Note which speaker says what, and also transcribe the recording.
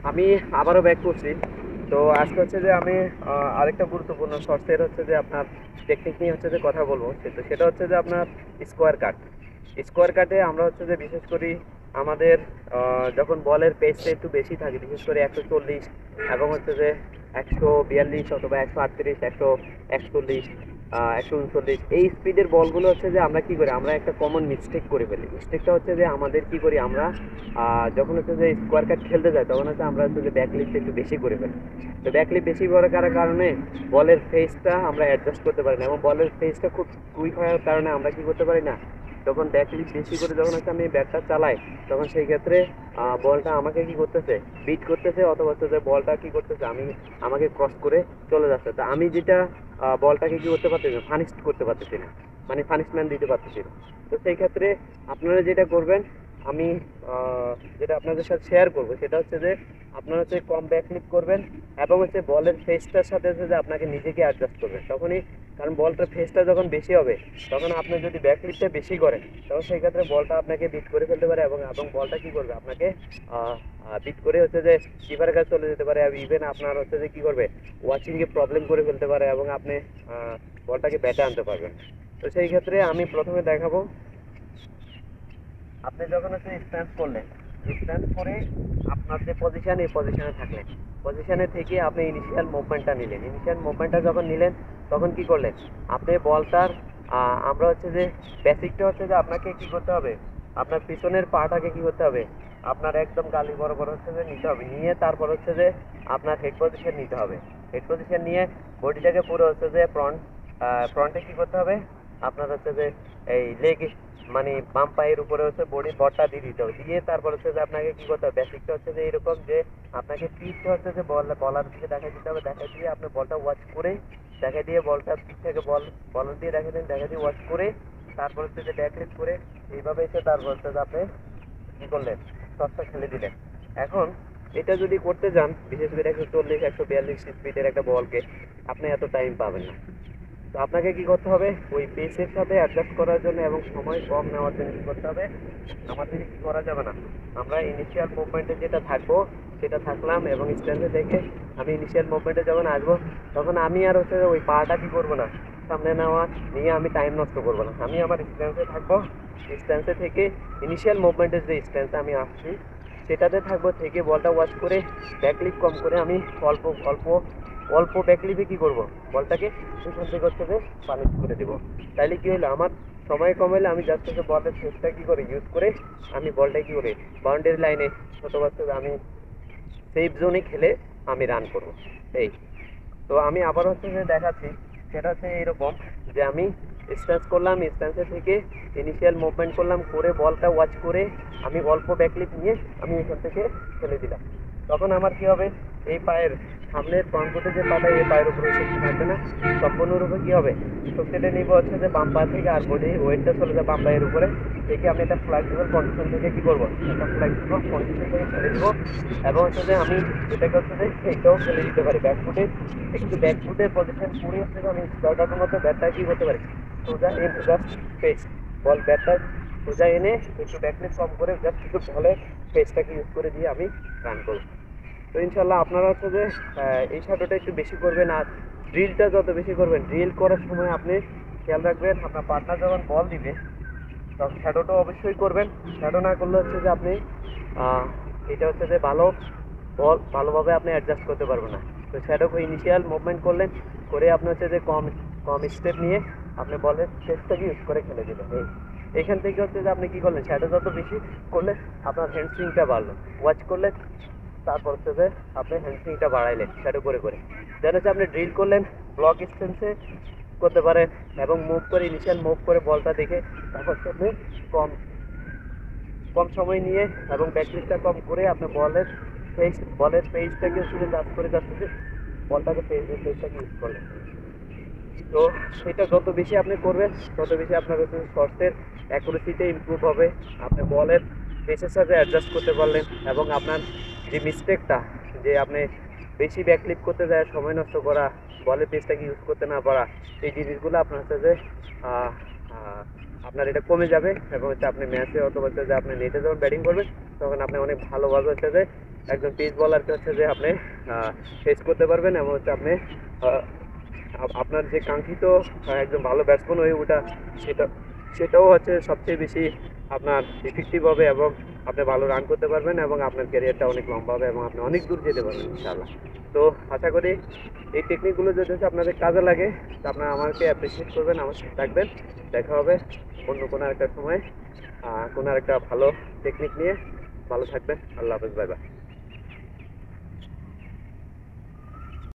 Speaker 1: আমি আবারও ব্যাক করছি। তো আজকে হচ্ছে যে আমি আরেকটা গুরুত্বপূর্ণ শর্টসের হচ্ছে যে আপনার টেকনিক নিয়ে হচ্ছে যে কথা বলবো। সেটা হচ্ছে যে আপনার স্কোয়ার কাট। স্কোয়ার কাটে আমরা হচ্ছে যে বিশেষ করি আমাদের যখন বলের পেসটা একটু বেশি থাকে, বিশেষ করে 140 এবং হচ্ছে যে 142 অথবা 138, 141, 139 এই স্পিডের বলগুলো হচ্ছে যে আমরা কি করি, আমরা একটা কমন মিস্টেক করে ফেলি। মিস্টেকটা হচ্ছে যে আমাদের কি করি আমরা যখন হচ্ছে যে স্কোয়ার কাট খেলতে যাই তখন হচ্ছে আমরা হচ্ছে যে ব্যাকলিফট একটু বেশি করে ফেলি। তো ব্যাকলিফট বেশি করার কারণে বলের ফেসটা আমরা অ্যাডজাস্ট করতে পারি না, এবং বলের ফেসটা খুব কুইক হওয়ার কারণে আমরা কি করতে পারি না, যখন ব্যাকলিফট বেশি করে যখন হচ্ছে আমি ব্যাটটা চালাই তখন সেই ক্ষেত্রে বলটা আমাকে কি করতেছে, বিট করতেছে, অথবা হচ্ছে যে বলটা কি করতেছে আমাকে ক্রস করে চলে যাচ্ছে। তো আমি যেটা বলটাকে কি করতে পারতেছি না, ফানিশ করতে পারতেছি না, মানে পানিশমেন্ট দিতে পারতেছি না। তো সেই ক্ষেত্রে আপনারা যেটা করবেন, আমি যেটা আপনাদের সাথে শেয়ার করবো সেটা হচ্ছে যে আপনারা হচ্ছে কম ব্যাকলিপ করবেন এবং হচ্ছে বলের ফেসটার সাথে হচ্ছে যে আপনাকে নিজেকে অ্যাডজাস্ট করবেন তখনই। কারণ বলটার ফেসটা যখন বেশি হবে তখন আপনি যদি ব্যাকলিপটা বেশি করেন তখন সেই ক্ষেত্রে বলটা আপনাকে বিট করে ফেলতে পারে, এবং বলটা কি করবে আপনাকে বিট করে হচ্ছে যে কিপারের কাছে চলে যেতে পারে। ইভেন আপনার হচ্ছে যে কি করবে, ওয়াচিংয়ে প্রবলেম করে ফেলতে পারে এবং আপনি বলটাকে ব্যাটে আনতে পারবেন। তো সেই ক্ষেত্রে আমি প্রথমে দেখাবো, আপনি যখন হচ্ছে স্ট্যান্স করলেন, স্ট্যান্স করে আপনার যে পজিশন, এই পজিশনে থাকলেন, পজিশনে থেকে আপনি ইনিশিয়াল মুভমেন্টটা নিলেন। ইনিশিয়াল মুভমেন্টটা যখন নিলেন তখন কি করলেন, আপনি বলটার আমরা হচ্ছে যে বেসিকটা হচ্ছে যে আপনাকে কি করতে হবে, আপনার পিছনের পাটাকে কি করতে হবে, আপনার একদম গালি বরাবর হচ্ছে যে নিতে হবে, নিয়ে তারপর হচ্ছে যে আপনার হেড পজিশন নিতে হবে। হেড পজিশন নিয়ে বডিটাকে পুরো হচ্ছে যে ফ্রন্টে কি করতে হবে, আপনার হচ্ছে যে এই লেগ মানে বাম পায়ের উপরে হচ্ছে বডি বলটা দিয়ে দিতে হবে, দিয়ে তারপর হচ্ছে যে আপনাকে কি করতে হবে, বেসিকটা হচ্ছে যে এরকম যে আপনাকে পিচটা হচ্ছে যে বলার দিকে দেখাই দিতে হবে, দেখাই দিয়ে আপনি বলটা ওয়াচ করে দেখাই দিয়ে বলটা পিচ থেকে বলার দিয়ে দেখাই দিন, দেখাই দিয়ে ওয়াচ করে তারপর হচ্ছে যে ব্যাকলিফট করে এইভাবে এসে তারপর হচ্ছে যে আপনি কি করলেন, শটটা খেলে দিলেন। এখন এটা যদি করতে যান, বিশেষ করে 140, 142 স্পিডের একটা বলকে, আপনি এত টাইম পাবেন না। তো আপনাকে কি করতে হবে, ওই পেসের সাথে অ্যাডজাস্ট করার জন্য এবং সময় কম নেওয়ার জন্য কি করতে হবে, আমাদের কি করা যাবে না, আমরা ইনিশিয়াল মুভমেন্টে যেটা থাকবো সেটা থাকলাম, এবং স্ট্যান্ডে থেকে আমি ইনিশিয়াল মুভমেন্টে যখন আসবো তখন আমি আর হচ্ছে ওই পাটা কি করবো না, সামনে নেওয়া নিয়ে আমি টাইম নষ্ট করবো না, আমি আমার স্ট্যান্সে থাকবো। স্ট্যান্সে থেকে ইনিশিয়াল মুভমেন্টের যে স্ট্যান্সে আমি আসছি সেটাতে থাকবো, থেকে বলটা ওয়াচ করে ব্যাকলিপ কম করে আমি অল্প অল্প অল্প ব্যাকলিপে কি করব, বলটাকে পিছন থেকে হচ্ছে যে পানিশ করে দেবো। তাইলে কি হলো, আমার সময় কম হলে আমি জাস্ট হচ্ছে বলের ফেসটা কি করে ইউজ করে আমি বলটা কি করে বাউন্ডারি লাইনে অথবা হচ্ছে আমি সেফ জোনে খেলে আমি রান করব। এই তো আমি আবার হচ্ছে যে দেখাচ্ছি, সেটা হচ্ছে এইরকম যে আমি স্ট্যান্স করলাম, স্ট্যান্সে থেকে ইনিশিয়াল মুভমেন্ট করলাম, করে বলটা ওয়াচ করে আমি অল্প ব্যাকলিপ নিয়ে আমি এখান থেকে ফেলে দিলাম। তখন আমার কি হবে, এই পায়ের সামনের ফ্রন্ট ফুটে যে পাটা, এই পায়ের উপরে শক্তি থাকবে না, সম্পূর্ণরূপে কি হবে, শক্তিটা নিব হচ্ছে যে বাম পা থেকে, আর বডি ওয়েটটা চলে যায় বাম পায়ের উপরে থেকে। আমি একটা ফ্লেক্সিবল কন্ডিশন থেকে কি করবো, একটা ফ্লেক্সিবল কন্ডিশন থেকে ফেলে দিব, এবং হচ্ছে যে আমি এটাকে হচ্ছে যে এইটাও ফেলে দিতে পারি ব্যাকফুটে, একটু ব্যাকফুটের পজিশন করে হচ্ছে যে আমি স্টার্টারের মধ্যে ব্যাটটা কি করতে পারি, সোজা এন জাস্ট ফেস বল ব্যাটটা সোজা এনে একটু ব্যাকলিপ কম করে জাস্ট একটু বলে ফেসটাকে ইউজ করে দিয়ে আমি রান করবো। তো ইনশাল্লাহ আপনারা হচ্ছে যে এই শ্যাডোটা একটু বেশি করবেন, আর ড্রিলটা যত বেশি করবেন, ড্রিল করার সময় আপনি খেয়াল রাখবেন আপনার পার্টনার যখন বল দিবে তখন শ্যাডোটা অবশ্যই করবেন। শ্যাডো না করলে হচ্ছে যে আপনি এটা হচ্ছে যে ভালোভাবে আপনি অ্যাডজাস্ট করতে পারবেন না। তো শ্যাডো ইনিশিয়াল মুভমেন্ট করলেন, করে আপনি হচ্ছে যে কম কম স্টেপ নিয়ে আপনি বলের শেষটাকে ইউজ করে খেলে দেবেন। এইখান থেকে হচ্ছে যে আপনি কি করলেন, শ্যাডো যত বেশি করলে আপনার হ্যান্ডসুইংটা বাড়লো, ওয়াচ করলেন, তারপর হচ্ছে যে আপনি হ্যান্ডসুইংটা বাড়াইলেন শ্যাডো করে করে, দেন হচ্ছে আপনি ড্রিল করলেন, ব্লক স্টেন্সে করতে পারেন, এবং মুভ করে ইনিশিয়াল মুভ করে বলটা দেখে তারপর হচ্ছে আপনি কম কম সময় নিয়ে এবং ব্যাকলিপটা কম করে আপনি বলের পেজটাকে শুধু টাচ করে যাচ্ছে, বলটাকে পেজটাকে ইউজ করলেন। তো সেটা যত বেশি আপনি করবেন তত বেশি আপনার হচ্ছে শর্টসের অ্যাকুরেসিতে ইমপ্রুভ হবে, আপনি বলের পেসের সাথে অ্যাডজাস্ট করতে পারলেন, এবং আপনার যে মিস্টেকটা, যে আপনি বেশি ব্যাকলিপ করতে যায় সময় নষ্ট করা, বলের পেসটাকে ইউজ করতে না পারা, এই জিনিসগুলো আপনার হচ্ছে যে আহ, আহ, আপনার এটা কমে যাবে, এবং হচ্ছে আপনি ম্যাচে অথবা হচ্ছে যে আপনি নেটে যখন ব্যাটিং করবেন তখন আপনি অনেক ভালোভাবে হচ্ছে যে একজন পিচ বলারকে হচ্ছে যে আপনি ফেস করতে পারবেন, এবং হচ্ছে আপনি আহ, আপনার যে কাঙ্ক্ষিত একজন ভালো ব্যাটসম্যান হয়ে ওঠা, সেটা সেটাও হচ্ছে সবচেয়ে বেশি আপনার ইফেক্টিভ হবে, এবং আপনি ভালো রান করতে পারবেন, এবং আপনার ক্যারিয়ারটা অনেক লম্বা হবে, এবং আপনি অনেক দূর যেতে পারবেন ইনশাআল্লাহ। তো আশা করি এই টেকনিকগুলো যদি হচ্ছে আপনাদের কাজে লাগে, তো আপনারা আমাকে অ্যাপ্রিসিয়েট করবেন, আমার সাথে থাকবেন। দেখা হবে অন্য কোনো একটা সময় কোনো একটা ভালো টেকনিক নিয়ে। ভালো থাকবেন। আল্লাহ হাফেজ, বাই বাই।